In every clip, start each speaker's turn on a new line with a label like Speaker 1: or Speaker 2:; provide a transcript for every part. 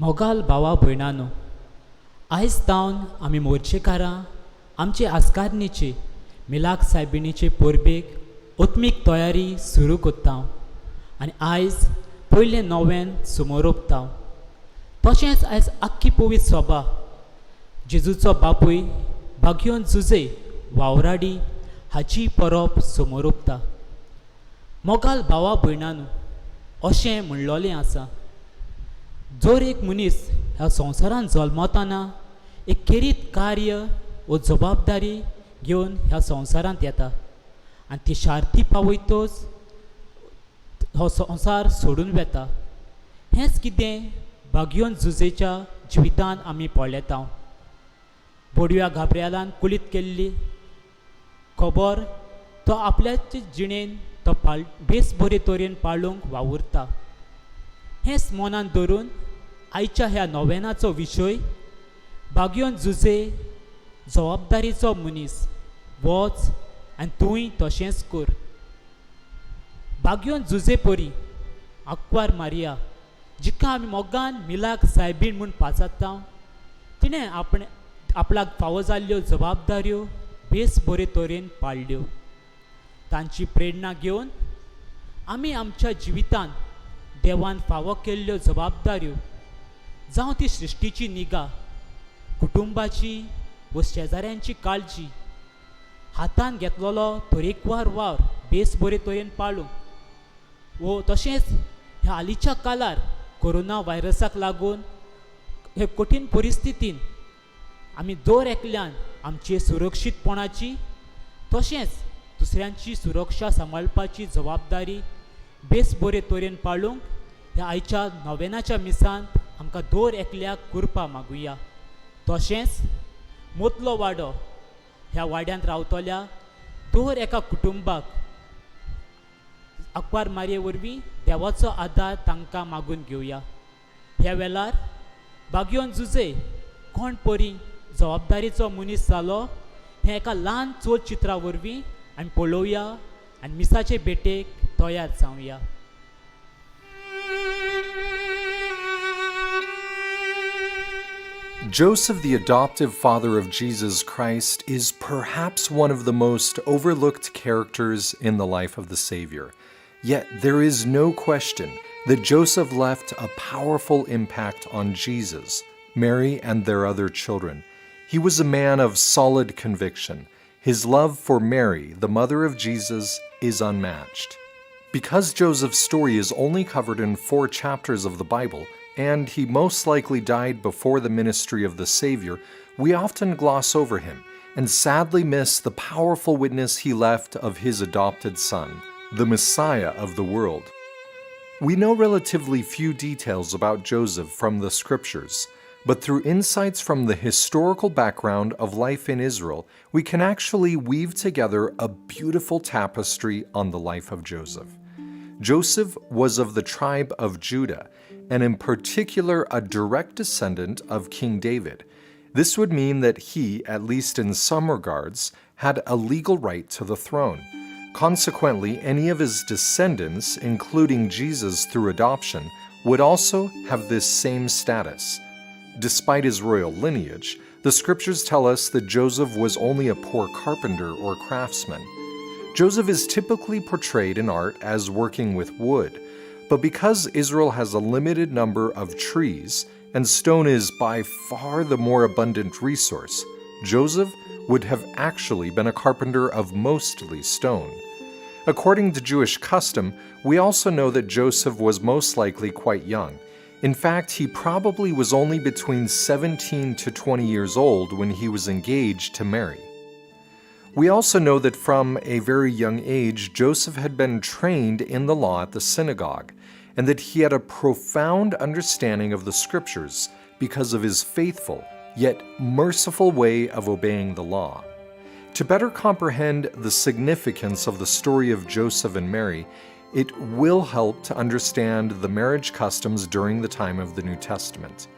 Speaker 1: मोगाल भावा भयणानो, आयज जावन आमी मोर्चेकारां आमचे आस्कारणीची मिलाक सायबिणीचे परबेक ओत्मीक तयारी सुरू कोत्ता आनी आयज पयलें नोवेन समोर ओपता. तशेंच आयज आख्खी पवीत सभा जेजूचो बापूय भाग्योन जुजे वावराडी हाची परब समोर ओपता. मोगाल भावा भयणानो, अशें म्हणलोलें आसा, जर एक मनीस ह्या संवसारांत जल्मतना एक खेरीत कार्य व जबाबदारी घेवन ह्या संवसारांत येता आनी ती शार्ती पावयतच हो संवसार सोडून वेता. हेंच कितें भाग्योन जुजेच्या जिवितांत आमी पळयता. बोडव्या घाबऱ्यालान कुलीत केल्ली खबर तो आपल्याच जिणेन तो बेस बरे तरेन पाळूंक वावुरता. हेंच मनांत धरून आयच्या ह्या नोवेनाचो विशय भाग्योन जुजे जबाबदारीचो मनीस, वच आनी तूंय तशेंच कर. भाग्योन जुजे परी आक्वार मारिया, जिका आमी मोगान मिलाक सायबीण म्हूण पाचात्ता, तिणें आपल्याक फावो जाल्ल्यो जबाबदाऱ्यो बेस बरे तरेन पाळल्यो. तांची प्रेरणा घेवन आमी आमच्या जिवितांत देवान फावो केल्ल्यो जबाबदाऱ्यो, जावं ती सृश्टीची निगा, कुटुंबाची व शेजाऱ्यांची काळजी, हातान घेतलेलो तरेकवार वावर बेस बरे तरेन पाळूंक, व तशेंच ह्या हालींच्या काळार कोरोना व्हायरसाक लागून हे कठीण परिस्थितीन आमी दर एकल्यान आमचे सुरक्षीतपणाची तशेंच दुसऱ्यांची सुरक्षा सांबाळपाची जबाबदारी बेस बरे तरेन पाळूंक ह्या आयच्या नोवेनाच्या मिसांत आमकां दर एकल्याक करपा मागुया. तशेंच मोतलो वाडो ह्या वाड्यांत रावतल्या दर एका कुटुंबाक आक्वार मारये वरवीं देवाचो आदार तांकां मागून घेवया. ह्या वेळार भाग्योन जुजे कोण परी जबाबदारीचो मनीस जालो हें एका ल्हान चोल चित्रा वरवीं आमी पळोवया आनी मिसाचे भेटेक तयार जावया.
Speaker 2: Joseph, the adoptive father of Jesus Christ, is perhaps one of the most overlooked characters in the life of the Savior. Yet there is no question that Joseph left a powerful impact on Jesus, Mary, and their other children. He was a man of solid conviction. His love for Mary, the mother of Jesus, is unmatched. Because Joseph's story is only covered in 4 chapters of the Bible, and he most likely died before the ministry of the Savior, we often gloss over him and sadly miss the powerful witness he left of his adopted son, the Messiah of the world. We know relatively few details about Joseph from the scriptures, but through insights from the historical background of life in Israel, we can actually weave together a beautiful tapestry on the life of Joseph. Joseph was of the tribe of Judah, and in particular a direct descendant of King David. This would mean that he, at least in some regards, had a legal right to the throne. Consequently, any of his descendants, including Jesus through adoption, would also have this same status. Despite his royal lineage, the scriptures tell us that Joseph was only a poor carpenter or craftsman. Joseph is typically portrayed in art as working with wood, but because Israel has a limited number of trees, and stone is by far the more abundant resource, Joseph would have actually been a carpenter of mostly stone. According to Jewish custom, we also know that Joseph was most likely quite young. In fact, he probably was only between 17 to 20 years old when he was engaged to Mary. We also know that from a very young age, Joseph had been trained in the law at the synagogue, and that he had a profound understanding of the scriptures because of his faithful, yet merciful way of obeying the law. To better comprehend the significance of the story of Joseph and Mary, it will help to understand the marriage customs during the time of the New Testament.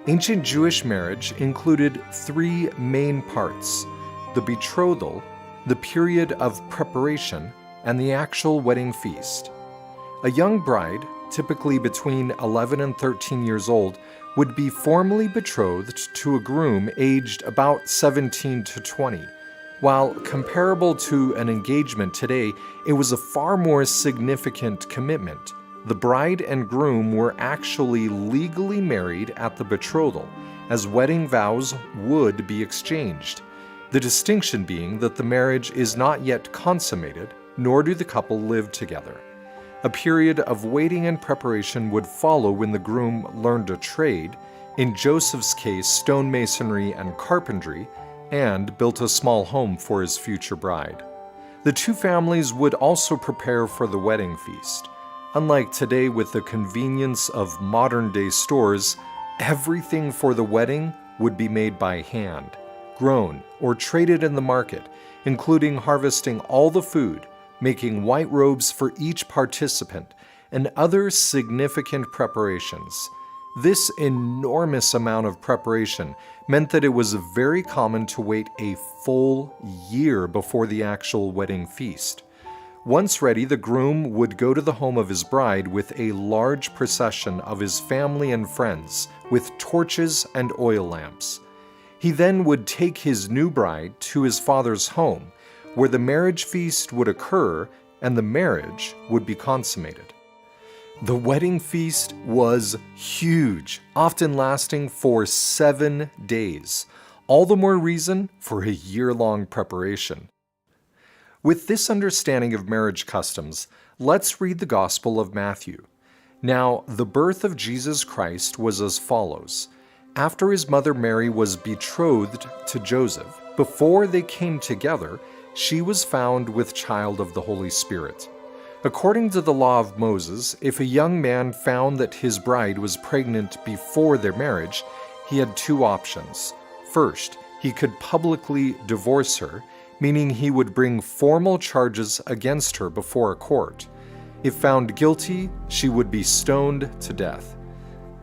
Speaker 2: Ancient Jewish marriage included 3 main parts: the betrothal, the period of preparation, and the actual wedding feast. A young bride typically between 11 and 13 years old, would be formally betrothed to a groom aged about 17 to 20. While comparable to an engagement today, it was a far more significant commitment. The bride and groom were actually legally married at the betrothal, as wedding vows would be exchanged. The distinction being that the marriage is not yet consummated, nor do the couple live together. A period of waiting and preparation would follow when the groom learned a trade, in Joseph's case stonemasonry and carpentry, and built a small home for his future bride. The two families would also prepare for the wedding feast. Unlike today with the convenience of modern-day stores, everything for the wedding would be made by hand, grown, or traded in the market, including harvesting all the food, making white robes for each participant, and other significant preparations. This enormous amount of preparation meant that it was very common to wait a full year before the actual wedding feast. Once ready, the groom would go to the home of his bride with a large procession of his family and friends, with torches and oil lamps. He then would take his new bride to his father's home, where the marriage feast would occur and the marriage would be consummated. The wedding feast was huge, often lasting for 7 days. All the more reason for a year-long preparation. With this understanding of marriage customs, let's read the Gospel of Matthew. Now, the birth of Jesus Christ was as follows. After his mother Mary was betrothed to Joseph, before they came together, she was found with child of the Holy Spirit. According to the law of Moses, if a young man found that his bride was pregnant before their marriage, he had two options. First, he could publicly divorce her, meaning he would bring formal charges against her before a court. If found guilty, she would be stoned to death.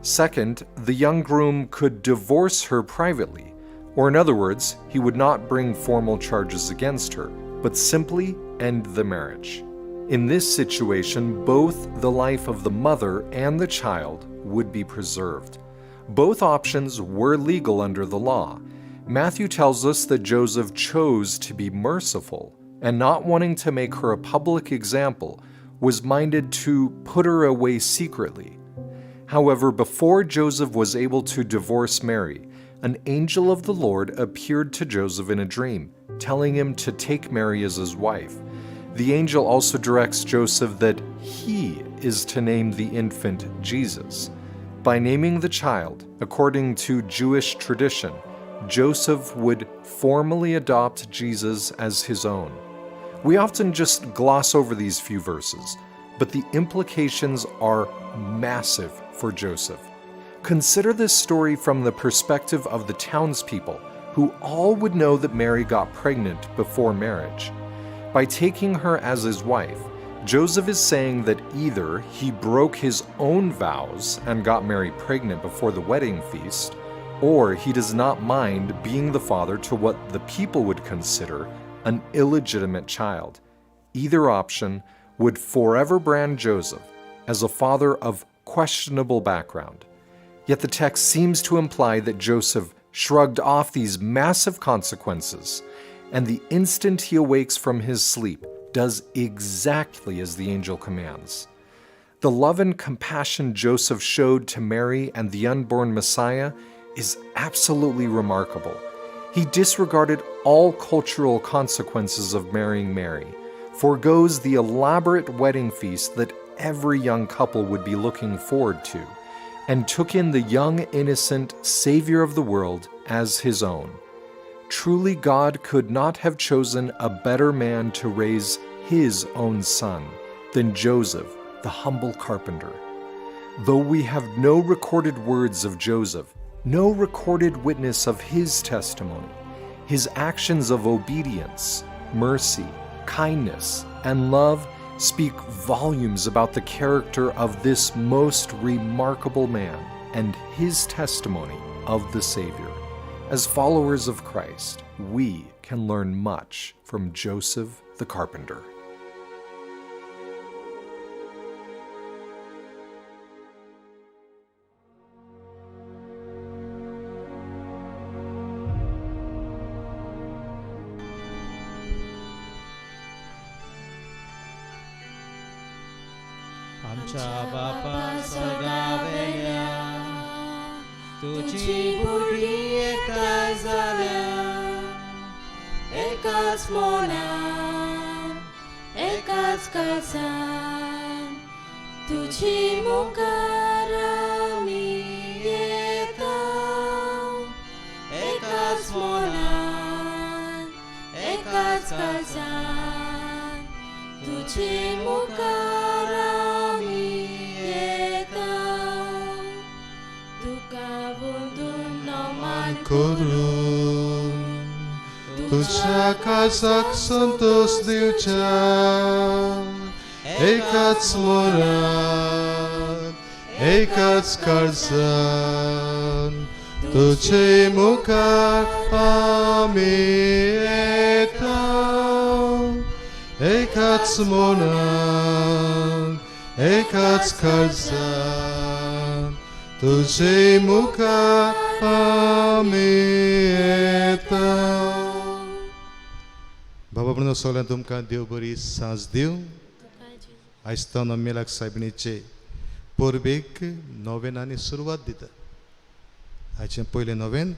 Speaker 2: Second, the young groom could divorce her privately, or in other words, he would not bring formal charges against her, but simply end the marriage. In this situation, both the life of the mother and the child would be preserved. Both options were legal under the law. Matthew tells us that Joseph chose to be merciful, and not wanting to make her a public example, was minded to put her away secretly. However, before Joseph was able to divorce Mary, an angel of the Lord appeared to Joseph in a dream, telling him to take Mary as his wife. The angel also directs Joseph that he is to name the infant Jesus. By naming the child, according to Jewish tradition, Joseph would formally adopt Jesus as his own. We often just gloss over these few verses, but the implications are massive for Joseph. Consider this story from the perspective of the townspeople, who all would know that Mary got pregnant before marriage. By taking her as his wife, Joseph is saying that either he broke his own vows and got Mary pregnant before the wedding feast, or he does not mind being the father to what the people would consider an illegitimate child. Either option would forever brand Joseph as a father of questionable background. Yet the text seems to imply that Joseph shrugged off these massive consequences, and the instant he awakes from his sleep, does exactly as the angel commands. The love and compassion Joseph showed to Mary and the unborn Messiah is absolutely remarkable. He disregarded all cultural consequences of marrying Mary, forgoes the elaborate wedding feast that every young couple would be looking forward to, and took in the young, innocent Savior of the world as his own. Truly, God could not have chosen a better man to raise his own son than Joseph, the humble carpenter. Though we have no recorded words of Joseph, no recorded witness of his testimony, his actions of obedience, mercy, kindness, and love speak volumes about the character of this most remarkable man and his testimony of the Savior. As followers of Christ, we can learn much from Joseph the carpenter.
Speaker 3: आमच्या बापा सगावेल्या तुझी भुरगीं एकठांय जाल्या
Speaker 4: एकाच मोलान एकाच काळजान तुझी मुखार आमी येता एकाच मोलान एकाच काळजान तुझी मुखार आमी येता तुका वंदून नमान
Speaker 5: करून तुझ्या काळजाक संतोष दिवच्या एकाच मोरान एकाच काळजान तुझे मुखार आमी येता एकाच मोरान एकाच काळजान तुझे मुखार आमी येता. बाबा म्हणून सगळ्यांक तुमकां देव बरी सांज दिव. आयज तो मेलाक सायबिणीचे पोरबेक नोवेनांनी सुरवात दिता. आयचें पयलें नोवेन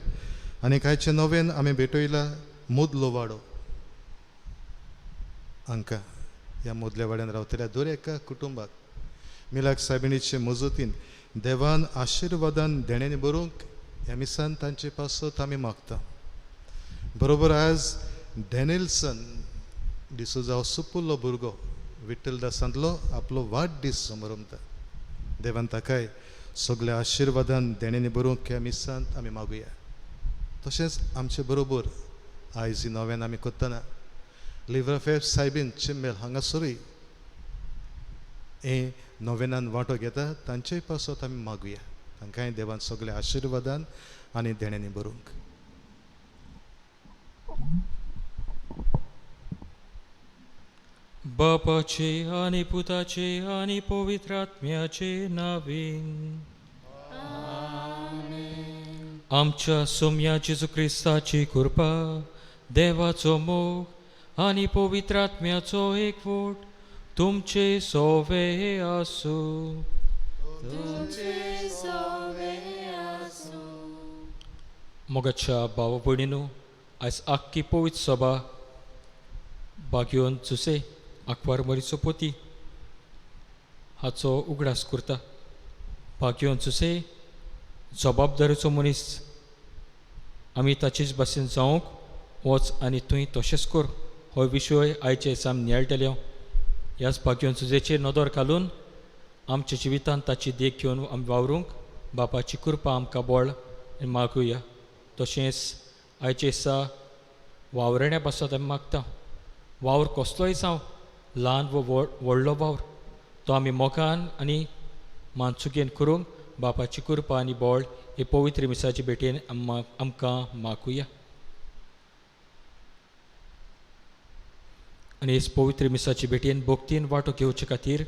Speaker 5: आनी आयचें नोवेन आमी भेटयला मोदलो वाडो हांकां ह्या मोदल्या वाड्यान रावतल्या दर एका कुटुंबाक मिलाक सायबिणीचे मजतीन देवान आशिर्वादान देण्यानी बरोवंक ह्या मिसान तांचे पासत आमी मागता. बरोबर आज डॅनिल्सन डिसोजा हो सुपुल्लो भुरगो विठ्ठलदासांतलो आपलो वाडदीस समारंभता. देवान ताकाय सगळ्या आशिर्वादान देण्यानी बरोवंक ह्या मिसांत आमी मागुया. तशेंच आमचे बरोबर आयज ही नव्यान आमी करतना लिव्हर ऑफ एफ सायबीन चिंबेल हांगासरूय हे नोवेनान वांटो घेता तांचेय पासत आमी मागुया. तांकांय देवान सगळ्या आशिर्वादान आनी देण्यानी बरोवंक.
Speaker 6: बापाचे आनी पुताचे आनी पवित्र आत्म्याचे नावीन. आमच्या सोम्या जेजू क्रिस्ताची कृपा देवाचो मोग आनी पवित्र आत्म्याचो एकवट तुमचे सोवे आसूं. मोगाच्या भाव भयणीनो, आयज आख्खी पवित्र सभा बागयोन जुसे आंकवार मरीचो पोती हाचो उगडास करता. बागयोन जुसे जबाबदारेचो मनीस आमी ताचेच भाशेन जावंक वच आनी तुवें तशेंच कर हो विशय आयचे दिसा आमी नियाळटले. ह्याच बागयोन जुजेचेर नदर घालून आमच्या जिवितांत ताची देख घेवन आमी वावरूंक बापाची कृपा आमकां बळ मागुया. तशेंच आयचे दिसा वावरण्या पासत आमी मागता. वावर कसलोय जावं, ल्हान वो व्हडलो वावर, तो आमी मोगान आनी मानसुकेन करूंक बापाची कृपा आनी बळ हे पवित्र मिसाची भेटेन आमकां मागुया. आनी ह्या पवित्र मिसाची भेटेन भोगतीन वांटो घेवचे खातीर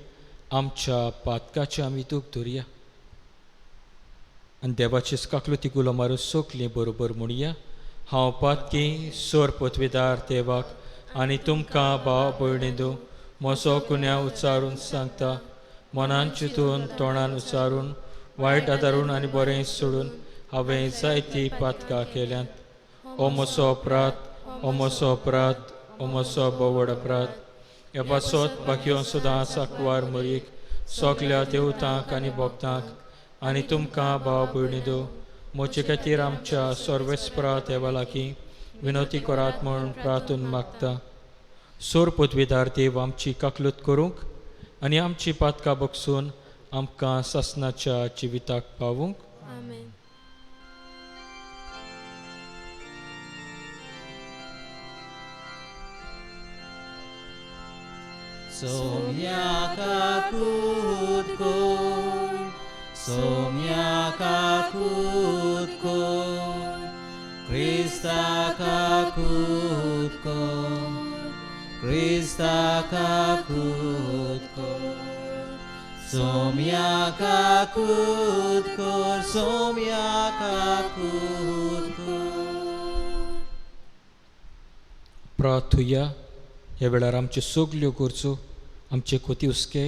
Speaker 6: आमच्या पातकाचे आमी दूख धरया आनी देवाचे काकलुती गुलाम मारून सोगलीं बरोबर म्हणुया. हांव पातकी सोर पदवेदार देवाक आनी तुमकां भाव भयणींनो म्हजो गुन्यांव उच्चारून सांगता. मनान चिंतून तोंडान उच्चारून वायट आदारून आनी बरें सोडून हांवें जायतीं पातकां केल्यांत. हो म्हजो अपराध, हो म्हजो अपराध, हो म्हजो बोवड अपराध. ह्या पासत बाकी सुद्दां साकवार मरीक सगल्या देवतांक आनी भक्तांक आनी तुमकां भाव भयणींनो म्हजे खातीर आमच्या सर्वेस्परा देवा लागीं विनोती करात म्हूण प्रार्थून मागता. सोर पदवेदार देव आमची काकलूत करूंक आनी आमची पातकां बगसून आमकां सासणाच्या जिविताक पावूंक.
Speaker 4: आमेन.
Speaker 3: सोम्याका कूद कोर, सोम्याका कूद कोर, क्रिस्ताका कूद कोर, क्रिस्ताका कूद कोर, सोम्याका कूद कोर, सोम्याका कूद कोर.
Speaker 6: प्रार्थुया. ह्या वेळार आमच्यो सगल्यो गरजो आमचे कोती हुस्के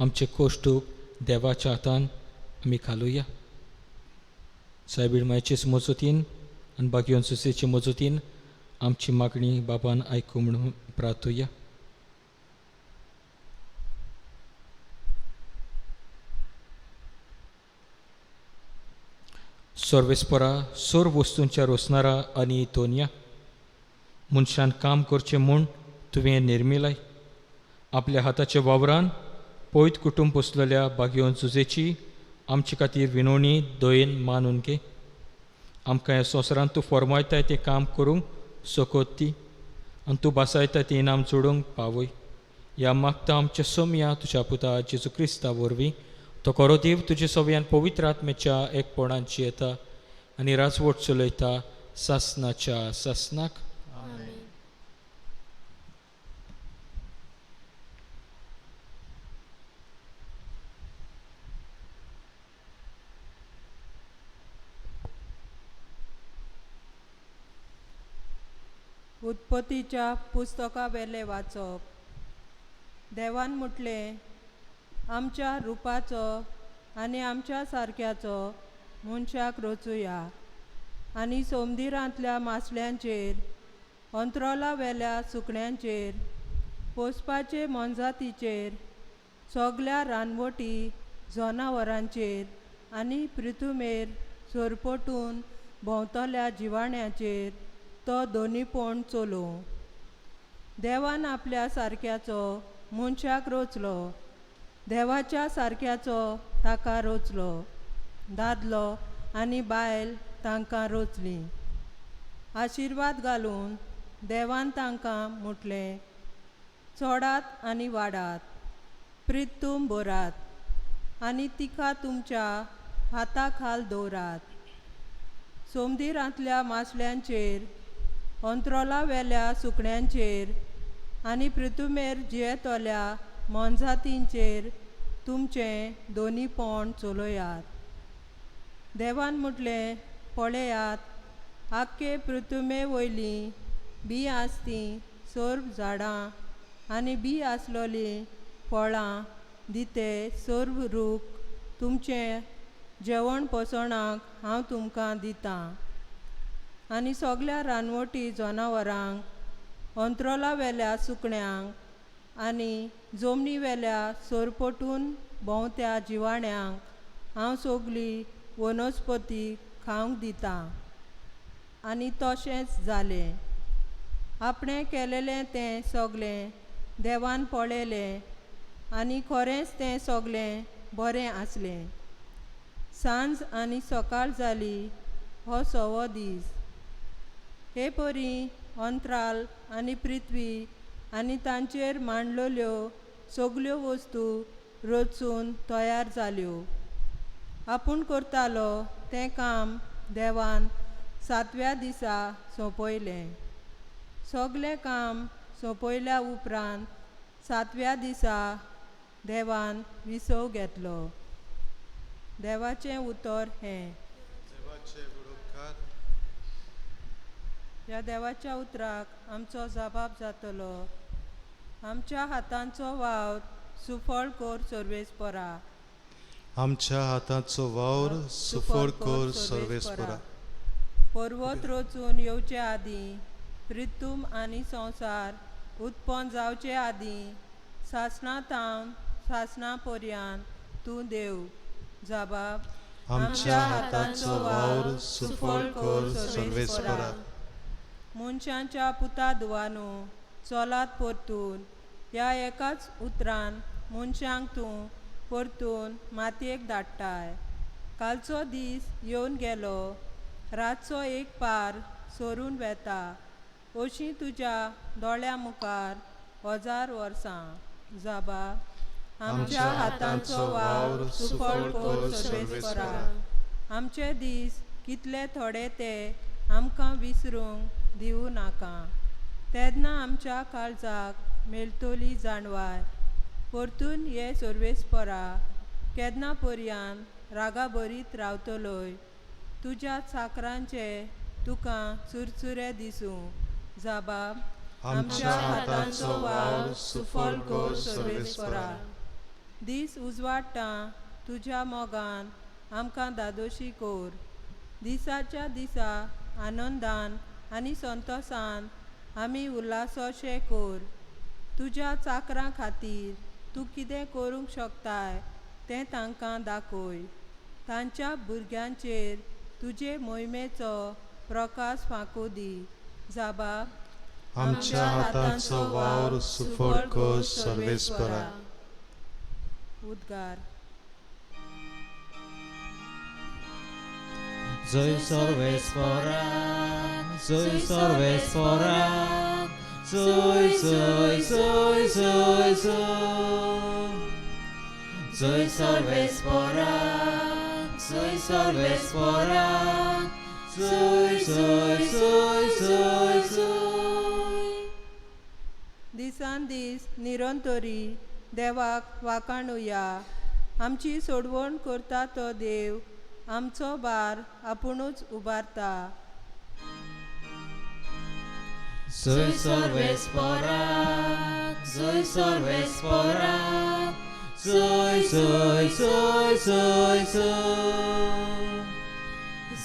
Speaker 6: आमचे कोश्टूक देवाच्या हातान आमी घालुया. सायबीण मायचे मजतीन आनी बागयोन सुसेचे मजतीन आमची मागणी बाबान आयकूं म्हणून प्रार्थुया. सर्वेस्परा सर्व वस्तूंच्या रोसणारा आनी तोनिया मनशान काम करचें म्हूण तुवें निर्मिलाय. आपल्या हाताच्या वावरान पयत कुटूंब पोसलेल्या बागयोन झुजेची आमचे खातीर विनवणी दयेन मानून घे. आमकां ह्या संवसारांत तूं फर्मायताय तें काम करूंक सोकोत दी आनी तूं बासायता तें इनाम जोडूंक पावय. ह्या मागता आमच्या सोम्या तुज्या पुता जेजू क्रिस्ता वरवीं. तो खरो देव तुजे सव्यान पवित्र आत्म्याच्या एकपणांची येता आनी राजवट चलयता सासनाच्या सासनाक.
Speaker 7: उत्पत्तीच्या पुस्तका वेले वाचप. देवान म्हटलें, आमच्या रुपाचो आनी आमच्या सारक्याचो मनशाक रचुया आनी सोमदिरांतल्या मासल्यांचेर, अंत्रोला वेल्या सुकण्यांचेर, पोसपाचे मोनजातीचेर, सगल्या रानवटी जनावरांचेर आनी पृथ्वीमेर सोरपटून भोंवतल्या जिवाण्याचेर तो दोनीपण चलोवं. देवान आपल्या सारक्याचो मनशाक रचलो, देवाच्या सारक्याचो ताका रचलो, दादलो आनी बायल तांकां रचली. आशिर्वाद घालून देवान तांकां म्हटलें, चोडात आनी वाडात, प्रितूम भरात आनी तिका तुमच्या हाता खाल दवरात. सोमदिरांतल्या मासल्यांचेर, अंत्रोला वेल्या सुकण्यांचेर आनी पृथ्वीमेर जियेतोल्या मोनजातींचेर तुमचें दोनीपण चलोयात. देवान म्हटलें, पळयात, आख्खे पृथ्वीमे वयलीं बी आसतीं सर्व झाडां आनी बी आसलोलीं फळां दिते सर्व रूख तुमचें जेवण पोसणाक हांव तुमकां दितां. आनी सगल्या रानवटी जनावरांक, अंत्रोला वेल्या सुकण्यांक आनी जमनी वेल्या सोरपटून भोंवत्या जिवाण्यांक हांव सगली वनस्पती खावंक दितां. आनी तशेंच जालें. आपणें केलेलें तें सगलें देवान पळयलें आनी खरेंच तें सगलें बरें आसलें. सांज आनी सकाळ जाली हो सवो दीस. हे परी अंतराल आनी पृथ्वी आनी तांचेर मांडलोल्यो सगल्यो वस्तू रचून तयार जाल्यो. आपूण करतालो तें काम देवान 7व्या दिसा सोंपयलें. सगलें काम सोंपयल्या उपरांत 7व्या दिसा देवान विसव घेतलो. देवाचें उतर हें. ह्या देवाच्या उतराक आमचो जबाब जातलो. आमच्या हातांचो वावर सुफळ कोर सर्वेस्परा.
Speaker 5: आमच्या हातांचो वावर सुफळ कोर सर्वेस्परा.
Speaker 7: पर्वत रचून येवचे आदीं, पृथ्वी आनी संवसार उत्पन्न जावचे आदीं, सासणांतावन सासणां पर्यंत तूं देव. जबाब.
Speaker 5: आमच्या हातांचो वावर सुफळ कोर सर्वेस्परा.
Speaker 7: मनशांच्या पुता दुवानो चलात परतून. ह्या एकाच उतरान मनशांक तूं परतून मातयेक धाडटाय. कालचो दीस येवन गेलो, रातचो एक पार सरून वेता. अशीं तुज्या दोळ्या मुखार 1000 वर्सां. जबाब. आमच्या हातांचो वावर सुफळ कोर सर्वेस्परा. आमचे दीस कितले थोडे ते आमकां विसरूंक दिवू नाका. तेन्ना आमच्या काळजाक मेलतोली जाणवाय. परतून ये सर्वेस्परा केन्ना पर्यंत रागा बरीत रावतलोय. तुज्या चाकरांचे तुका चुरचुरे दिसूं. जबाब. आमच्या हातांचो वावर सुफळ कोर सर्वेस्परा. दीस उजवाडटा तुज्या मोगान आमकां दादोशी कोर. दिसाच्या दिसा आनंदान आनी संतोशान आमी उल्हासोशे कोर. तुज्या चाकरां खातीर तूं कितें करूंक शकताय तें तांकां दाखय. तांच्या भुरग्यांचेर तुजे मोहिमेचो प्रकाश फांकू दी. जाबाब
Speaker 5: आमच्या हातांचो वावर सुफळ कर सर्वेस्परा.
Speaker 7: उद्गार.
Speaker 3: जय सर्वेस्परा, जय सर्वेस्परा, जय जय जय जय जय. जय सर्वेस्परा, जय सर्वेस्परा, जय जय जय जय जय.
Speaker 7: दिसान दीस निरंतरी देवाक वाखाणुया. आमची सोडवण करता तो देव आमचो भार आपुणूच उबारता.
Speaker 3: जय सर्वेस्परा, जय सर्वेस्परा, जय जय जय जय जय.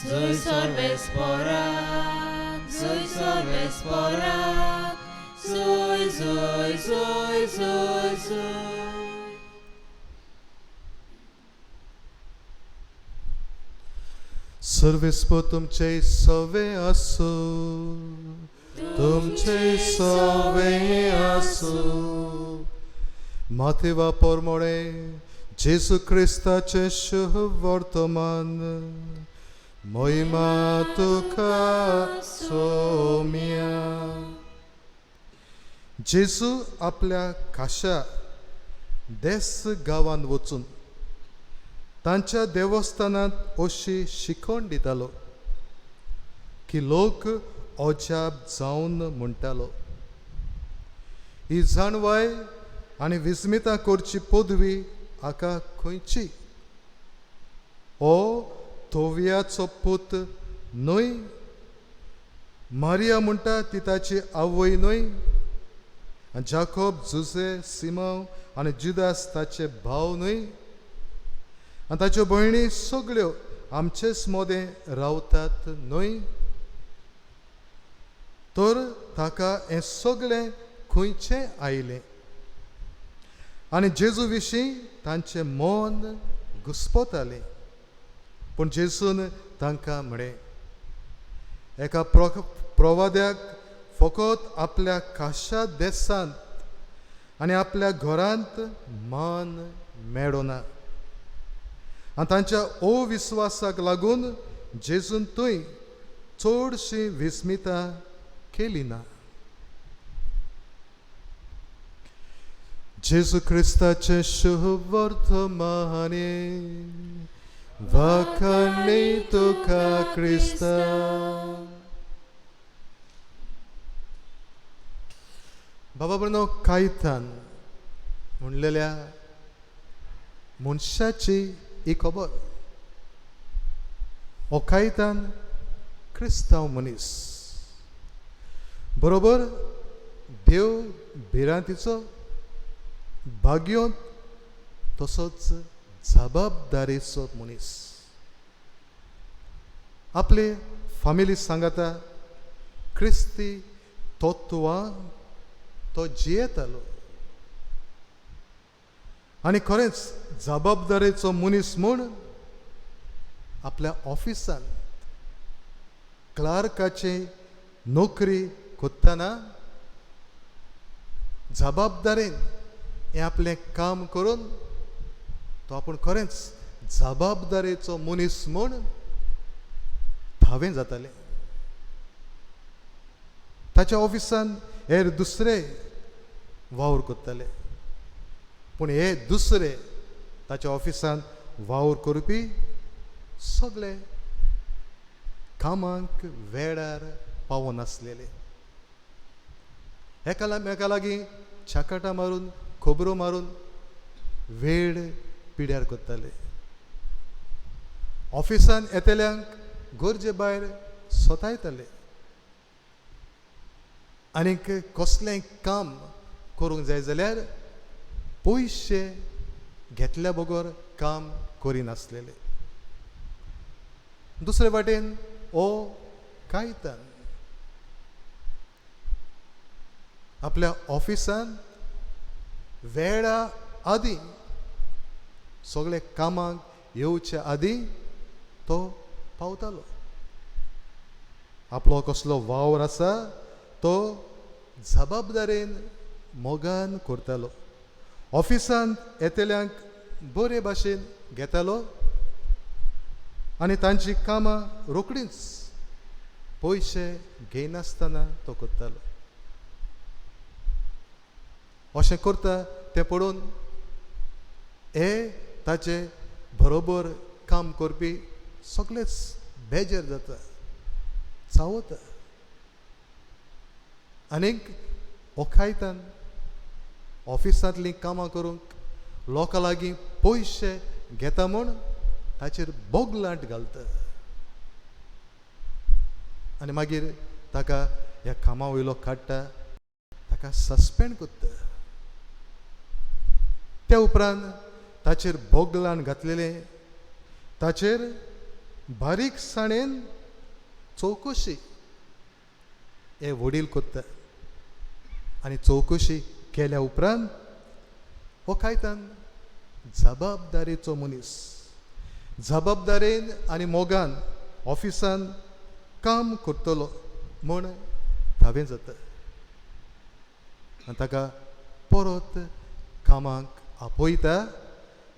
Speaker 3: जय सर्वेस्परा, जय सर्वेस्परा, जय जय जय जय जय.
Speaker 5: सर्वेस्प तुमचे सवे असो, तुमचे सवे असो. माथेवा पोरमोळे जेसू ख्रिस्ताचे शुभ वर्तमान. मोहिमा तुका सोम्या. जेसू आपल्या खाशा देस गांवांत वचून तांच्या देवस्थानांत अशी शिकवण दितालो की लोक अजाप जावन म्हणटालो, ही जाणवाय आनी विस्मितां करची पदवी हाका खंयची? ओ तोवियाचो पूत न्हय? मारिया म्हणटा ती ताची आवय न्हय? जाकोब, जुसे, सिमोन आनी जुदास ताचे भाव न्हय? आनी ताच्यो भयणी सगळ्यो आमचेच मोदें रावतात न्हय? तर ताका हें सगळें खंयचें आयलें? आनी जेजू विशीं तांचें मन घुस्पतालें. पूण जेजून तांकां म्हळें, एका प्रवाद्याक फकत आपल्या खाशा देसांत आनी आपल्या घरांत मान मेळना. आनी तांच्या अविस्वासाक लागून जेजून थंय चडशीं विस्मितां केली ना. जेजू ख्रिस्ताचे शुभ वर्तमाने वाखाणली तुका क्रिस्ता. बाबा म्हणून कायतान म्हणलेल्या मनशाची ही खबर. हो कायतान क्रिस्तांव मनीस बरोबर देव भिरांतीचो भाग्योन तसोच जबाबदारीचो मनीस. आपली फामिली सांगता क्रिस्ती तत्वां तो जियेतालो आनी खरेंच जबाबदारेचो मनीस म्हूण आपल्या ऑफिसांत क्लार्काची नोकरी करतना जबाबदारेन हें आपलें काम करून तो आपूण खरेंच जबाबदारेचो मनीस म्हूण धावें जातालें. ताच्या ऑफिसान हेर दुसरे वावर करताले, पूण हे दुसरे ताच्या ऑफिसान वावर करपी सगळे कामांक वेळार पावनासलेले. एका लागीं छाकाटां मारून खबरो मारून वेळ पिड्यार करताले. ऑफिसान येतल्यांक गरजे भायर सोतायताले. आनीक कसलेंय काम करूंक जाय जाल्यार पयशे घेतल्या बरोबर काम करिनासलेले. दुसरे वाटेन ओ कायतान आपल्या ऑफिसान वेळा आदी सगळे कामाक येवच्या आदी तो पावतालो. आपलो कसलो वावर आसा तो जबाबदारेन मोगान करतालो. ऑफिसांत येतल्यांक बरे भाशेन घेतालो आनी तांची कामां रोखडीच पयशे घेयनासतना तो करतालो. अशें करता तें पळोवन हे ताचे बरोबर काम करपी सगळेच बेजार जाता, चावता. आनीक ओखायतान ऑफिसांतलीं कामां करूंक लोकां लागीं पयशे घेता म्हूण ताचेर बोगलांट घालता आनी मागीर ताका ह्या कामा वयलो काडटा, ताका सस्पेंड करता. त्या उपरांत ताचेर बोगलांट घातलेले ताचेर बारीकसाणेन चवकशी हे वडील करता आनी चवकशी केल्या उपरांत हो कायतान जबाबदारेचो मनीस जबाबदारेन आनी मोगान ऑफिसान काम करतलो म्हूण थावें जाता आनी ताका परत कामाक आपयता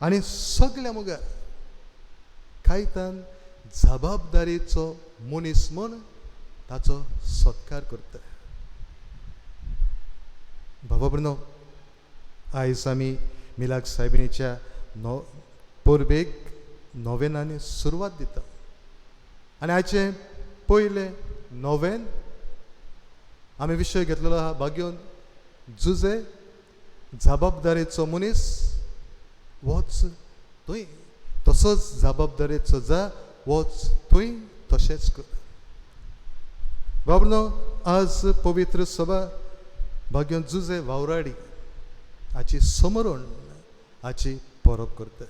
Speaker 5: आनी सगळ्या मुखार कायतान जबाबदारेचो मनीस म्हूण ताचो सत्कार करता. बाबा भयणो, आयज आमी मिलाक सायबिणीच्या परबेक नोवेनांनी सुरवात दिता आनी हाचे पयले नोवेन आमी विशय घेतलेलो आहा भाग्योन जुजे जबाबदारेचो मनीस वच तुय तसोच जबाबदारेचो जा वच तुय तशेंच कर. बाबनो, आज पवित्र सभा भाग्योन जुजे वावराडी हाची समरण हाची परब करता.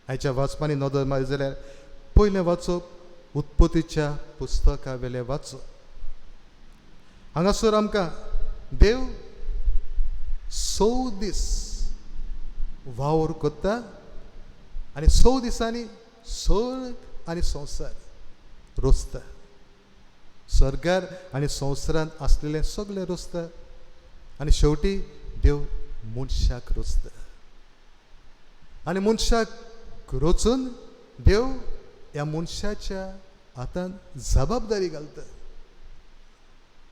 Speaker 5: हाच्या वाचपांनी नदर मारी जाल्यार पयलें वाचप उत्पत्तीच्या पुस्तका वेले वाचप. हांगासर आमकां देव 6 दीस वावर करता आनी 6 दिसांनी सर्ग आनी संवसार रोसता. सर्गार आनी संवसारांत आसलेले सगळे रोसता आनी शेवटी देव मनशाक रोसता आनी मनशाक रोचून देव ह्या मनशाच्या हातांत जबाबदारी घालता.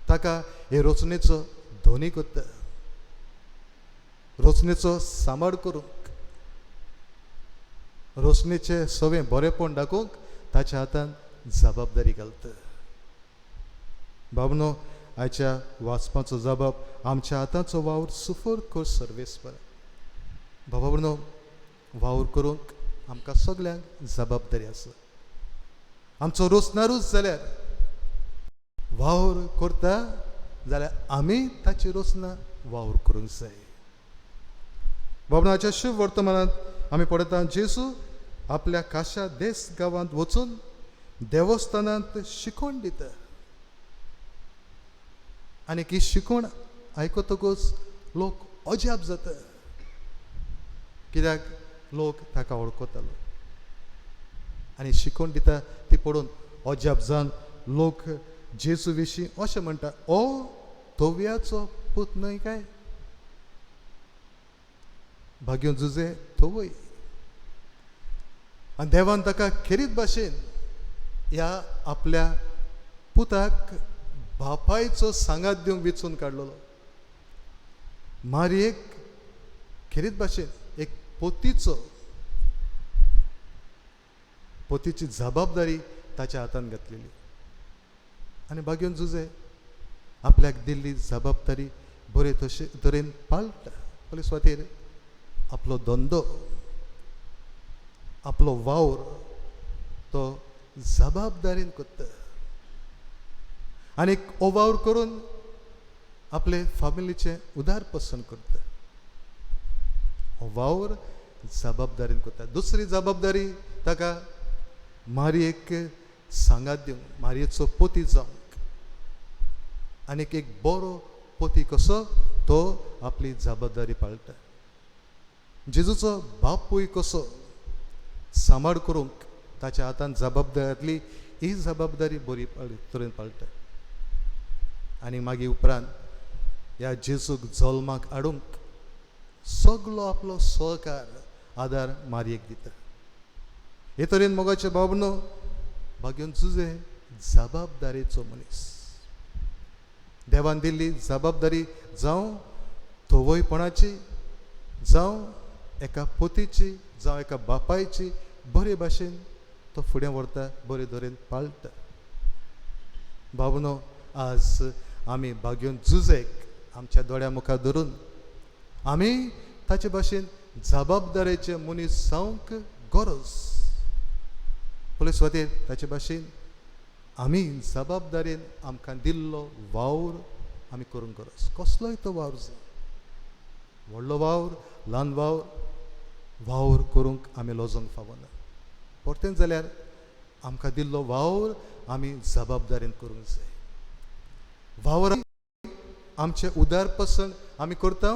Speaker 5: ताका हे रचनेचो धोनी करता, रचनेचो सांबाळ करूंक, रचनेचे सगळें बरेंपण दाखोवंक ताच्या हातांत जबाबदारी घालता. बाबनो, आयच्या वाचपाचो जबाब आमच्या हातांचो वावर सुफर कर सर्वेस्पर. बाबा भयणो, वावर करूंक आमकां सगळ्यांक जबाबदारी आसा. आमचो रोसणारूच जाल्यार वावर करता जाल्यार आमी ताची रोसना वावर करूंक जाय. बाबनाच्या शुभ वर्तमानांत आमी पळयता जेजू आपल्या काशा देस गांवांत वचून देवस्थानांत शिकवण दिता आनी ही शिकवण आयकतकूच लोक अजाप जाता, कित्याक लोक ताका वळखतालो आनी शिकवण दिता ती पळोवन अजाप जावन लोक जेजू विशीं अशें म्हणटा, ओ तोवयाचो पूत न्हय काय? भाग्योन जुजे तोवय. आनी देवान ताका खेरीत भाशेन ह्या आपल्या पुताक बापायचो सांगात दिवंक वेचून काडलेलो. मारयेक खेरीत भाशेन एक पोतीची जबाबदारी ताच्या हातांत घातलेली आनी भाग्योन जुजे आपल्याक दिल्ली जबाबदारी बरे तरेन पाळटा. पयले सुवातेर आपलो धंदो, आपलो वावर तो जबाबदारेन करता आनी हो वावर करून आपले फॅमिलीचे उदार पसन करता. हो वावर जबाबदारीन करता. दुसरी जबाबदारी ताका मारयेक सांगात दिवंक, मारयेचो पोती जावंक, आनीक एक बरो पोती कसो तो आपली जबाबदारी पाळटा. जेजूचो बापूय कसो सांबाळ करूंक ताच्या हातान जबाबदारी ही जबाबदारी बरी तरेन पाळटा. आनी मागीर उपरांत ह्या जेजूक जल्माक हाडूंक सगलो आपलो सहकार आदार मारयेक दिता. हे तरेन मोगाचे बाबनो भाग्योन तुजे जबाबदारेचो मनीस. देवान दिल्ली जबाबदारी जावं धोवयपणाची, जावं एका पोतीची, जावं एका बापायची बरे भाशेन तो फुडें व्हरता, बरे तरेन पाळटा. बाबनो आज आमी भाग्योन जुजेक आमच्या दोळ्या मुखार धरून आमी ताचे भाशेन जबाबदारेचे मनीस जावंक गरज. पुलीस वतीन ताचे भाशेन आमी जबाबदारेन आमकां दिल्लो वावर आमी करूंक गरज. कसलोय तो वावर जावं, व्हडलो वावर ल्हान वावर करूंक आमी लोजोंक फावना. परतें जाल्यार आमकां दिल्लो वावर आमी जबाबदारेन करूंक जाय. वावर आमचे उदारपसन आमी करता,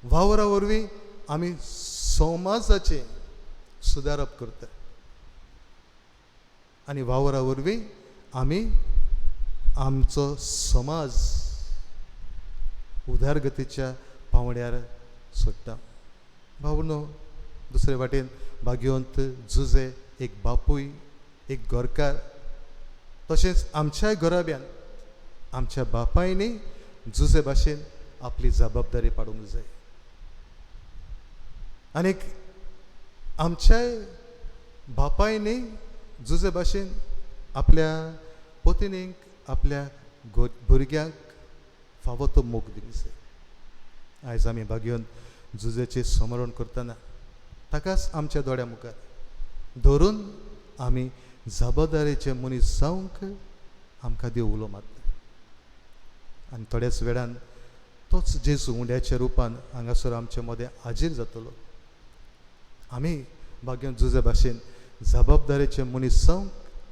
Speaker 5: वावरा वरवीं आमी समाजाचें सुदारप करता, आनी वावरा वरवीं आमी आमचो समाज उदारगतीच्या पावंड्यार सोडटा. भावनो दुसरे वाटेन भाग्यवंत जुजे एक बापूय, एक घरकार, तशेंच आमच्याय घराब्यान आमच्या बापायनी जुजे भाशेन आपली जबाबदारी पाडूंक जाय. आनीक आमच्याय बापायनी जुजे भाशेन आपल्या पोतिनींक, आपल्या भुरग्यांक फावो तो मोग दिवंक जाय. आयज आमी भाग्योन जुजेचें स्मरण करतना ताकाच आमच्या दोळ्या मुखार धरून आमी जबाबदारेचे मनीस जावंक आमकां देव उलो मारता. आनी थोड्याच वेळान तोच जेजू उंड्याच्या रुपान हांगासर आमचे मदें हाजीर जातलो. आमी भाग्योन जुजे भाशेन जबाबदारेचे मनीस जावंक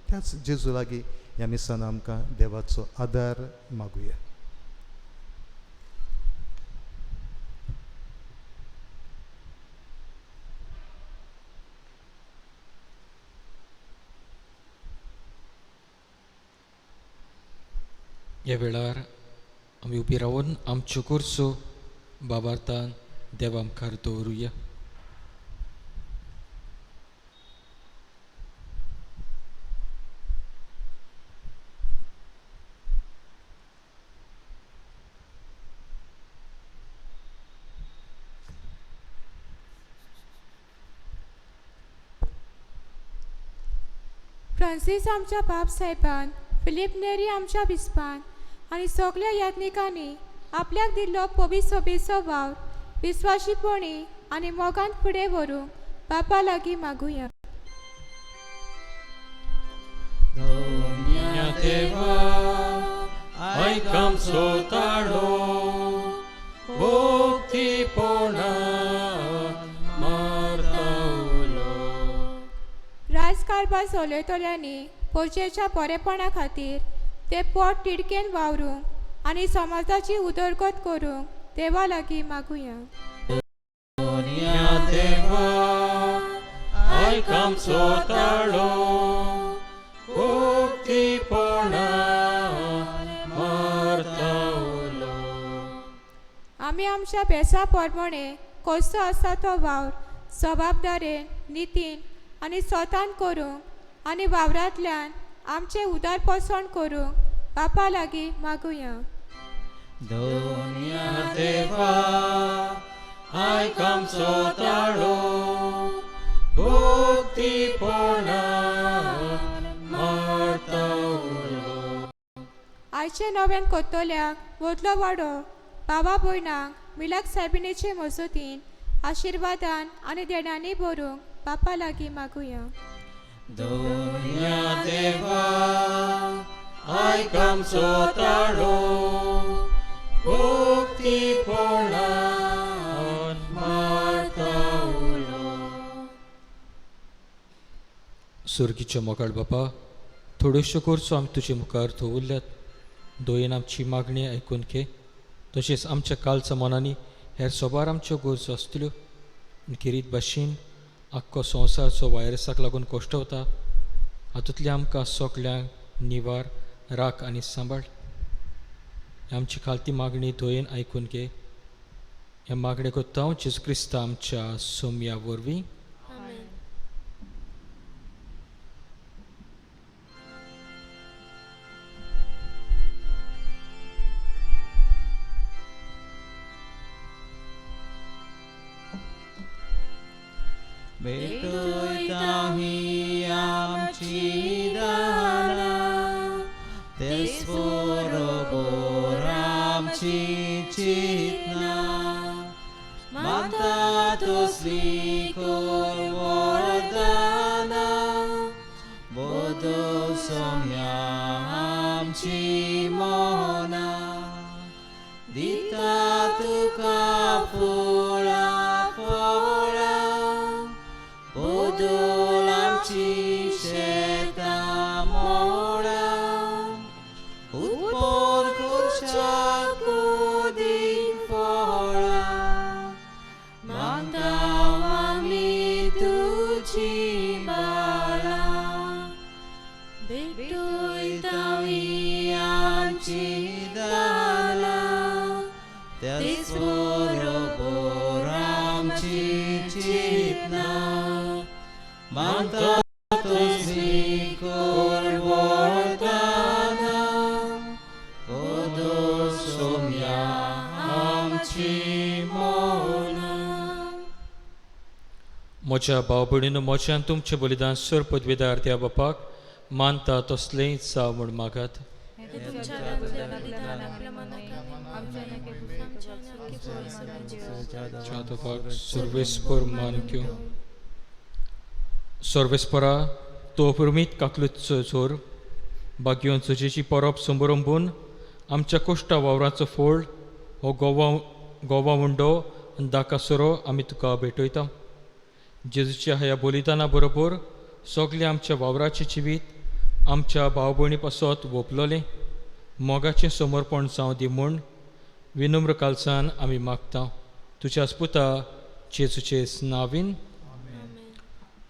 Speaker 5: त्याच जेजू लागीं ह्या मिसान आमकां देवाचो आदार मागुया.
Speaker 6: ह्या वेळार आमी उबी रावन आमच्यो कुर्सो बाबार्थान देवा मुखार दवरुया.
Speaker 4: फ्रांसीस आमच्या बाब साहेबान, फिलीप नेरी आमच्या बिस्पान आनी सगळ्या यात्निकांनी आपल्याक दिल्लो पविसोबेचो वावर विस्वाशीपणी आनी मोगान फुडें व्हरूंक बापा लागीं मागुया. राजकारभार चलयतल्यांनी पोरचेच्या बरेपणा खातीर ते पोट तिडकेन वावरूंक आनी समाजाची उदरगत करूंक देवा लागीं मागुया. आमी आमच्या बेसा प्रमाणे कसो आसा तो वावर जबाबदारेन, नितीन आनी स्वतान करूंक आनी वावरांतल्यान आमचे उदारपसण करूंक बापा लागीं मागुया. आयचे नव्यान कोत्तोल्याक वदलो वाडो बाबा भयणांक मिलाक सायबिणीचे मजतीन आशिर्वादान आनी देणांनी भरूंक बापा लागीं मागुया. आमी
Speaker 6: सुर्गीच्या मोगाळ बापा, थोड्योश्यो गोरचो आमी तुजे मुखार दवरल्यात. दोयेन आमची मागणी आयकून घे. तशेंच आमच्या कालच्या मनांनी हेर सोबार आमच्यो गरजो आसतल्यो. खेरीत भाशेन आख्खो संवसार जो व्हायरसाक लागून कोश्टवता, हातूंतले आमकां सगळ्यांक निवार, राख आनी सांबाळ. आमची खालती मागणी दोयेन आयकून घे. हे मागणे कोत्ता हांव जेजू क्रिस्ता आमच्या सोम्या वरवीं.
Speaker 3: भेटोयता ही आमची दाना, तेच बरोबर आमची चिंतना. मागता तसली कोर वरदाना, बोदो सोम्या आमची मोना. दिता तुका फुळा फळा, बोदोल आमची शेतां मोडा. उत्पन्न करच्या कुदीक फळां, मागता आमी तुजी बाळां. भेटोयता ही आमची दानां, तेच बरोबर आमची चिंतना. मागता तसली कोर वरदाना, बोदो सोम्या आमची मोना.
Speaker 6: म्हज्या भाव भयणीनो, मोच्यान तुमचें बलिदान सर पदवीदार त्या बापाक मानता तसलेंच जाव म्हूण मागात. सर्वेस्पर मानक्यो. सर्वेस्परा तो पुरमीत काकलुचो चोर बागयोन चुजेची परब संबरंभून आमच्या कोश्टा वावराचो फोळ हो गोवा वंडो आनी दाकासुरो आमी तुका भेटयता. जेजूच्या ह्या बलिदाना बरोबर सगळे आमच्या वावराचें जिवीत आमच्या भाव भयणी पासत ओंपलोलें मोगाचें समर्पण जावं दी म्हूण विनम्र कालसान आमी मागता. तुज्याच पुता जेजूचे नांवीन.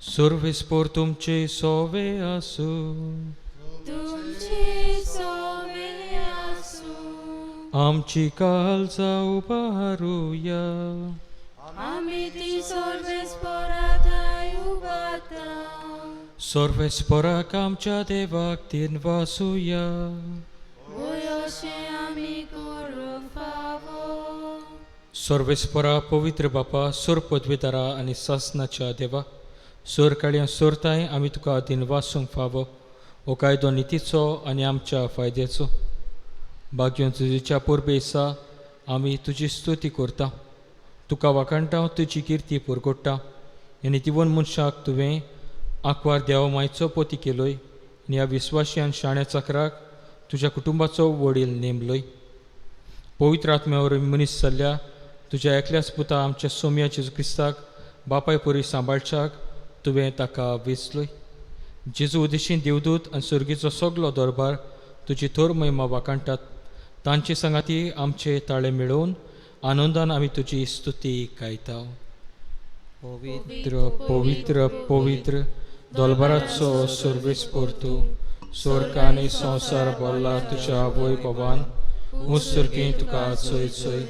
Speaker 6: सर्वेस्पर तुमचे सोवे आसूं,
Speaker 4: तुमचे सोवे आसूं.
Speaker 6: आमची काळजा उबारुया.
Speaker 4: आमी ती सर्वेस्परांताय उबारता.
Speaker 6: सर्वेस्पराक आमच्या देवाक दिनवासुया.
Speaker 4: अशें आमी करूं फावो.
Speaker 6: सर्वेस्परा पवित्र बापा, सर पदवीदारा आनी सासनाच्या देवा, सर काळया सोरताय आमी तुका दिनवासूंक फावो. हो कायदो नितीचो आनी आमच्या फायद्याचो. बागयोन तुजेच्या पोरबेसा आमी तुजी स्तुती करता. तुका वाखाणटा तुजी किर्ती पुरगोडटा. आनी दिवन मनशाक तुवें आंकवार देव मायचो पोती केलोय आनी ह्या विस्वाशी शाण्या चाकराक तुज्या कुटुंबाचो वडील नेमलोय. पवित्र आत्म्यावर मनीस जाल्ल्या तुज्या एकल्याच पुता आमच्या सोम्या जेजू क्रिस्ताक बापाय परी सांबाळच्याक तुवें ताका वेंचलोय. जेजू उदेशीन देवदूत आनी सर्गीचो सगलो दरबार तुजी थोर महिमा वाखाणटात. तांचे सांगाती आमचे ताळे मेळोवन आनंदान आमी तुजी स्तुती गायता. पवित्र पवित्र पवित्र दोलबाराचो सर्वेस्पर तूं, स्वर्ग आनी संवसार भरला तुज्या वैभवान. मुसर्गी तुका चोय चोय,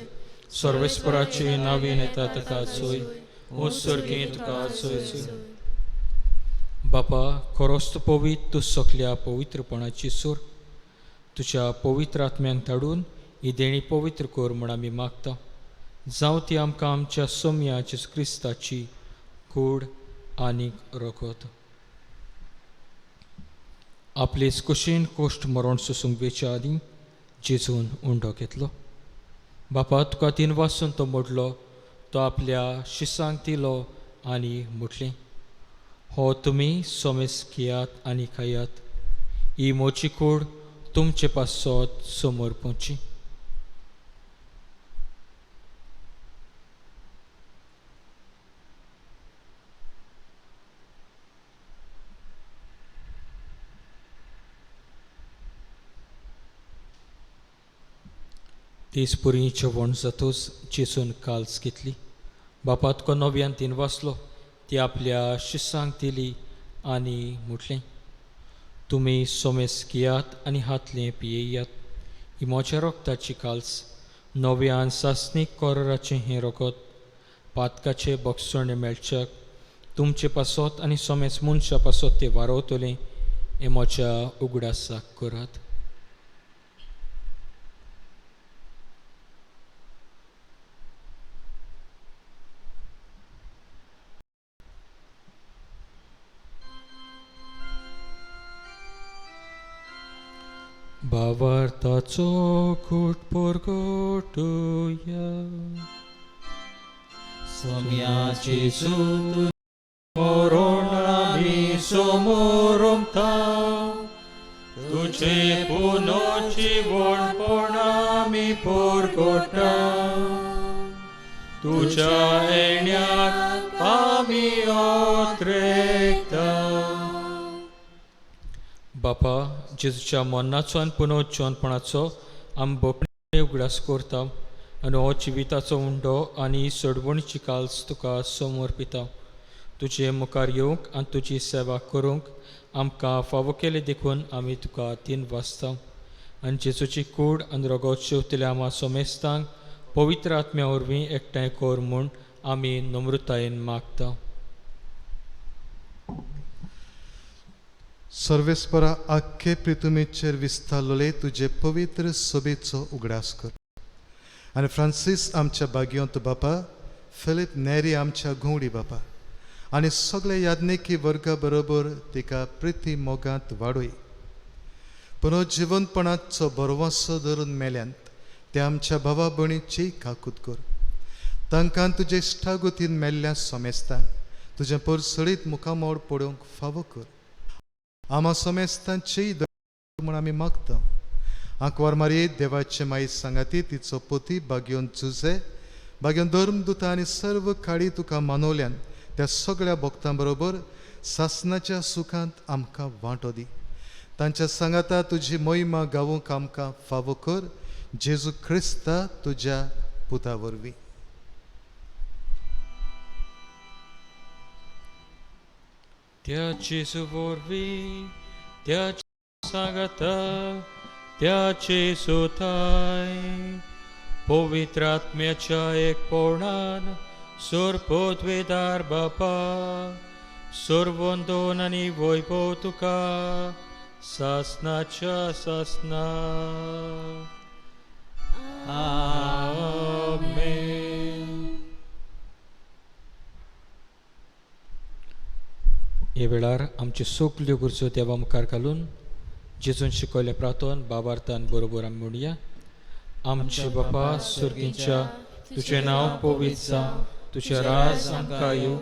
Speaker 6: सर्वेस्पराची नावीन येता ताका चोय. मुसर्गी तुका चोय चोय. बापा, खरोच तूं पवित्र, तूं सगल्या पवित्रपणाची सूर. तुज्या पवित्र आत्म्यान धाडून ही देणी पवित्र कर म्हूण आमी मागता. जावं ती आमकां आमच्या सोम्या जेजू क्रिस्ताची कूड आनीक रगत. आपलेच कुशीन कोश्ट मरण सोसूंक वेच्या आदीं जेजून उंडो घेतलो. बापा, तुका तीन वासून तो मोडलो, तो आपल्या शिसांक दिलो आनी मुटलें. हो तुमी सोमेस घेयात आनी खायात. ही मोची कूड तुमचे पासत समोर पोवची. तीस पुरी जेवण जातूच जेसून काल्स घेतली. बापा तुका नव्यान तीन वाचलो ती आपल्या शिस्सांक दिली आनी म्हटलें, तुमी सोमेस घेयात आनी हातलें पियेयात. ही म्हज्या रोगताची काल्स, नव्यान सासणीक कोराचें हें रगत, पातकाचे बक्षणे मेळच्याक तुमचे पासत आनी सोमेस मनशा पासत ते वारवतलें हें म्हज्या उगडासाक करात. भावार्थाचो घोट परगटुया.
Speaker 3: सोम्याची सूत मरण आमी समोर रमता, तुझे पुनर्जीवनपण आमी परगटा. तुझ्या येण्याक आमी ओत्रेकता.
Speaker 6: बापा जेजूच्या मरणाचो आनी पुनर्जीवनपणाचो आमी भोगणे उगडास करता आनी हो जिविताचो उंडो आनी सडवणीची काल्स तुका समर्पिता. तुजे मुखार येवंक आनी तुजी सेवा करूंक आमकां फावो केले देखून आमी तुका तीन वाजता आनी जेजूची कूड आनी रगत शेवतले आमा सोमेस्तांक पवित्र आत्म्या वरवीं एकठांय कर म्हूण आमी नम्रतायेन मागता.
Speaker 5: सर्वेस्परा आख्खे पृथ्वीचेर विस्तारलोले तुजे पवित्र सोबेचो उगडास कर. आनी फ्रांसीस आमच्या बागयंत बापा, फिलीप नेरी आमच्या घोवडी बापा आनी सगळे याज्ञिकी वर्गा बरोबर तिका प्रिती मोगांत वाडय. पुनर्जीवनपणाचो बरवासो धरून मेल्यांत ते आमच्या भावा भयणीची काकूत कर. तांकां तुजे इश्टागुतीन मेल्ल्या सोमेस्तान तुजें परसळीत मुखामोड पडोवंक फावो कर. आमा सोमेस्तांची म्हूण आमी मागता. आंकवार मारये देवाचे माई सांगाती तिचो पोती बागयोन जुजे बागयोन धर्मदुता आनी सर्व काळी तुका मानवल्यान त्या सगळ्या भक्तां बरोबर सासणाच्या सुखांत आमकां वांटो दी. तांच्या सांगाता तुजी मोहिमा गावूंक आमकां फावो कर. जेजू क्रिस्ता तुज्या पुता वरवीं.
Speaker 6: त्या जेजू वरवीं त्या सांगाता त्याचे सोताय पवित्र आत्म्याच्या एकपणान सोरपोतवेदार बापा सोरवंदोन आनी वैभव तुका सासनाच्या सासना. आमेन. हे वेळार आमचे सगल्यो गरजो देवा मुखार घालून जेजून शिकयले प्रार्थन बाबार्थान बरोबर आमी म्हणुया. आमचे बापा सुर्गीच्या तुजें नांव पवित्र जावं, तुजें राज आमकां येवं,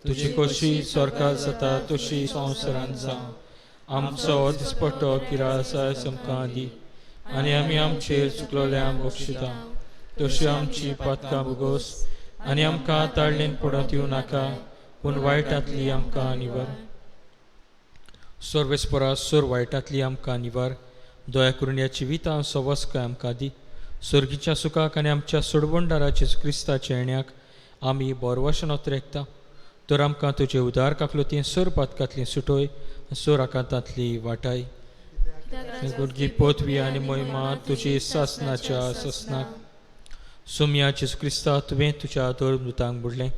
Speaker 6: तुजी खोशी स्वर्गांत जाता तशी संवसारांत जावं. आमचो दिसपट्टो किराळ जाय आमकां दी आनी आमी आमचेर चुकलोल्यांक बक्षिता तशी आमची पातकां बुगोस आनी आमकां ताळणेन पडत येवं नाका पूण वायटांतली आमकां निवार. सर्वेस्परा सोर वायटांतली आमकां निवार. दया करून ह्या जिवितां सवस्काय आमकां दी. सर्गीच्या सुखाक आनी आमच्या सोडवणदाराचे क्रिस्ताच्या येण्याक आमी बोरवाशान ओत्रेकता. तर आमकां तुजे उदार काकलोतीं सोर पातकांतली सुटोय सोर आकांतांतली वाटाय. गुडगी पोतवी आनी मोहिमा तुजी सासनाच्या ससनाक. सोम्या जेजू क्रिस्ता तुवें तुज्या धर्मदुतांक बुडलें.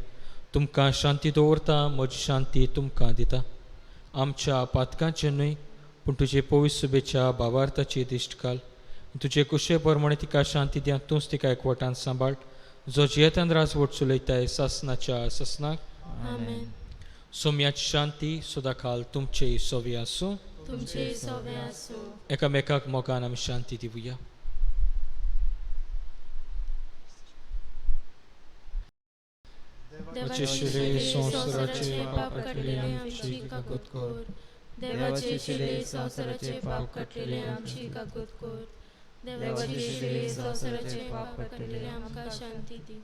Speaker 6: तुमकां शांती दवरता, म्हजी शांती तुमकां दिता. आमच्या पातकांचे न्हय पूण तुजे पवित्र सुबेच्या भावार्थाची दिश्ट घाल. तुजे कुशे प्रमाणे तिका शांती दिया. तूंच तिका एकवटान सांबाळ. जो जियेतान राजवट चलयताय सासनाच्या ससनाक. सोम्याची शांती सदांकाल तुमचे सोवे आसूं. एकामेकाक मोगान आमी शांती दिवया.
Speaker 3: देवाचे शिले संवसाराचे पाप काटलेले आमची काकूत कर. देवाचे शिले संवसाराचे पाप काटलेले आमची काकूत कर. देवाचे शिले संवसाराचे पाप काटलेले आमकां शांती दी.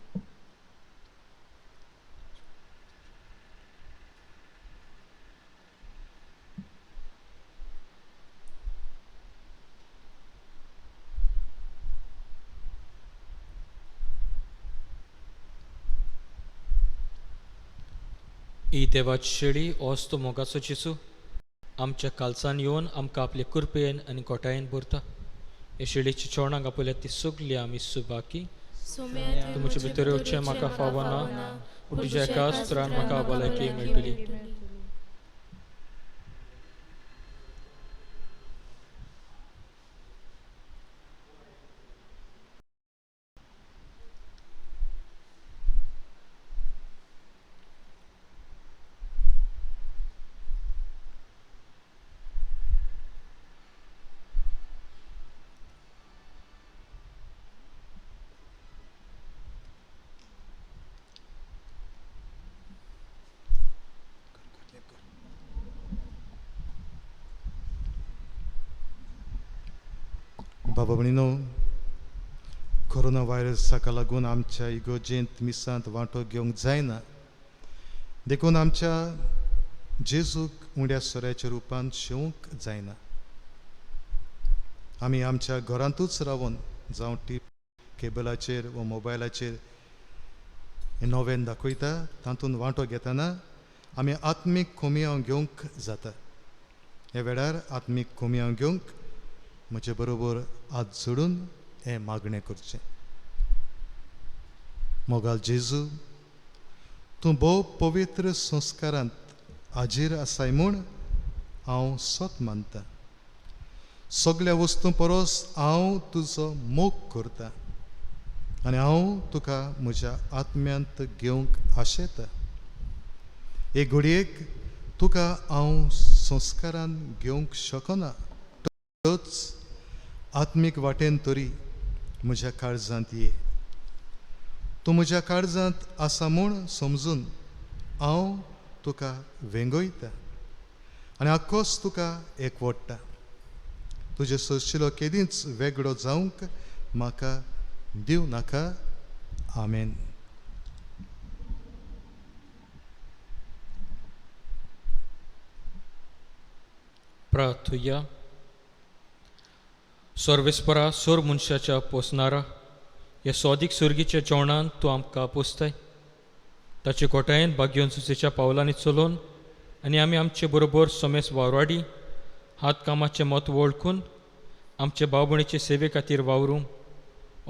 Speaker 6: ही देवाची शेळी होच तो मोगाचो जेसू आमच्या कालसान येवन आमकां आपले कृपेन आनी गोठायेन भरता. हे शेळीच्या चोणाक आपल्या ती सगली आमी सुबाकी तुमचे भितर येवचें म्हाका फावना, पूण तुज्या एका अस्त्रान म्हाका भलायकी मेळटली.
Speaker 5: बाबा भणीनो, कोरोना व्हायरसाका लागून आमच्या इगोजेंत मिसांत वांटो घेवंक जायना, देखून आमच्या जेजूक उंड्या सोऱ्याच्या रुपान शेवंक जायना. आमी आमच्या घरांतूच रावन जावं केबलाचेर वा मोबायलाचेर नोवेन दाखयता, तातूंत वांटो घेतना आमी आत्मीक कोमयाव घेवंक जाता. ह्या वेळार आत्मीक कोमयाव घेवंक म्हजे बरोबर हात जोडून हें मागणें करचें. मोगाल जेजू, तूं भोव पवित्र संस्कारांत हाजीर आसाय म्हूण हांव सोत मानतां. सगळ्या वस्तू परस हांव तुजो मोग करतां आनी हांव तुका म्हज्या आत्म्यांत घेवंक आशेतां. हे घडयेक तुका हांव संस्कारान घेवंक शकना, तोच आत्मीक वाटेन तरी म्हज्या काळजांत ये. तूं म्हज्या काळजांत आसा म्हूण समजून हांव तुका वेंगयता आनी आख्खोच तुका एकवडटा. तुजे सोशिलो केदींच वेगळो जावंक म्हाका दिव नाका. आमेन.
Speaker 6: प्रार्थुया. सर्वेस्परा सोर मनशाच्या पोसणारा ह्या सोदीक सुर्गीच्या जेवणान तूं आमकां पोसताय. ताचे गोठायेन भाग्योन सुसेच्या पावलांनी चलोवन आनी आमी आमचे बरोबर सोमेस वावराडी हात कामाचें मत वळखून आमचे भाव भयणीचे सेवे खातीर वावरूं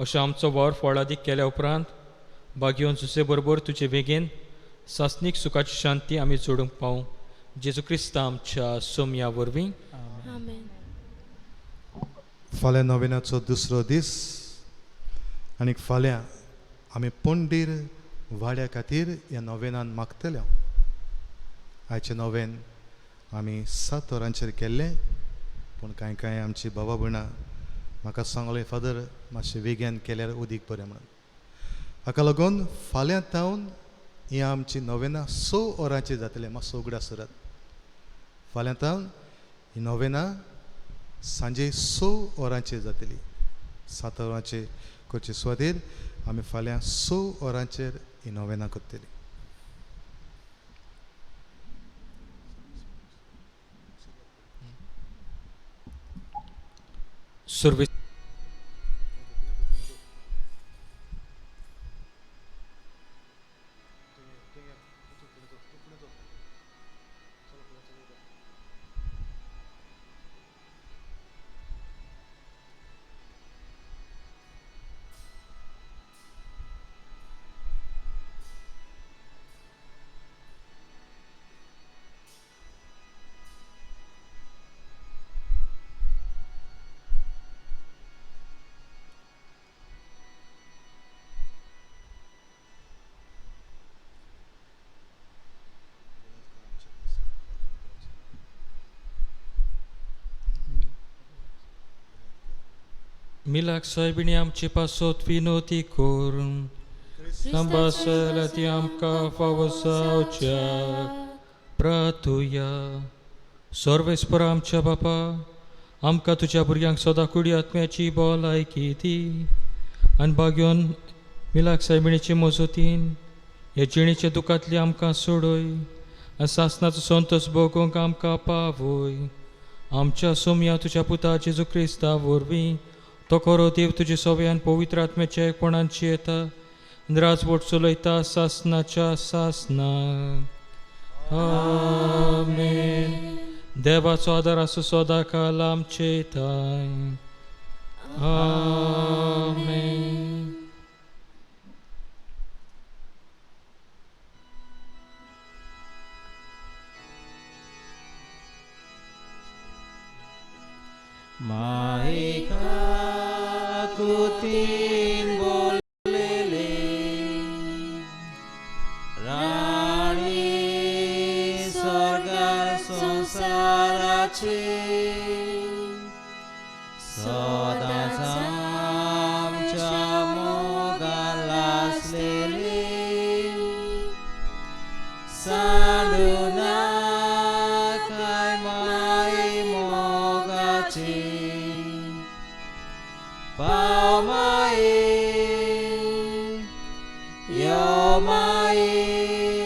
Speaker 6: अशें आमचो वावर फळादीक केल्या उपरांत भाग्योन सुसे बरोबर तुजे वेगेन सासनीक सुखाची शांती आमी जोडूंक पावूं. जेजू क्रिस्ता आमच्या सोमया वरवीं.
Speaker 5: फाल्यां नोवेनाचो दुसरो दीस आनी फाल्यां आमी पंडीर वाड्या खातीर ह्या नोवेनान मागतले. आयचें नोवेन आमी 7 वरांचेर केल्लें, पूण कांय आमची बाबा भयणां म्हाका सांगलें फादर मातशें वेग्यान केल्यार उदीक बरें म्हणून. हाका लागून फाल्यां तावन ही आमची नोवेनां 6 वरांचेर जातलें. मातसो उगडास सुरात. फाल्यां तावन ही नोवेनां सांजे 6 वरांचेर जातली. 7 वरांचेर करचे सुवातेर आमी फाल्यां 6 वरांचेर ही नोवेनां करतली.
Speaker 6: सर्वे मिलाक सायबिणी आमची पासत विनोती करून संभासला ती आमकां फावो जावच्या. प्रार्थुया. सर्वेस्पर आमच्या बापा, आमकां तुज्या भुरग्यांक सदां कुडी आत्म्याची भलायकी दी आनी भाग्योन मिलाक सायबिणीचे मजतीन हे जिणेच्या दुखांतली आमकां सोडय आनी सासनाचो संतोष भोगूंक आमकां पावय. आमच्या सोमया तुज्या पुता जेजू क्रिस्ता वरवीं तो खरो देव तुजे सव्यान पवित्र आत्म्याच्या एकपणांची येता राजवट चलयता सासनाच्या सासना. आमेन. देवाचो आदार आसूं सदांकाळ आमचे थंय. आमेन.
Speaker 3: कुतीन बोललेले राणी स्वर्गा संसाराचे सदांच आमच्या मोगान लासलेले सांडू नाकाय माई मोगाचे